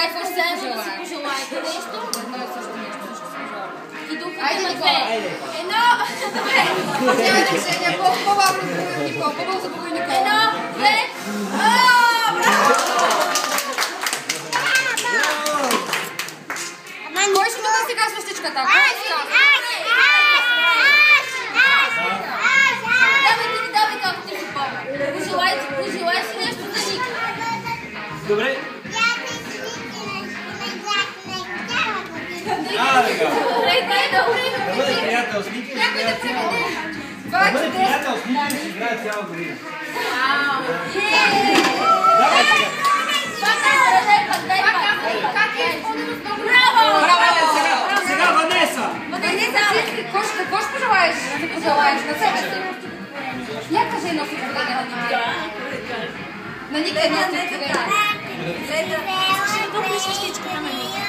Кажете заедно да си пожелаете нещо. Едно и също нещо ще се пожелава. И духате на две. Едно! Добре! Няма да Ксения, по-бавно забавим Никол. По-бавно забавим Никол. Едно, две! Кой ще да сега свещичката? Давай, както ти си помня. Пожелай си нещо за Ники. Добре. Да бъде приятел с Ники и да играе цяла година. Да бъде приятел с Ники и да играе цяла година. Давай сега. Как е изпълнено с много браво! Сега Ванеса. Какво ще пожелаеш? На себе си. Я кажи едно стихотворение на Ники. На Ники едно стихотворение. Искаш да купиш свещичката на Ники?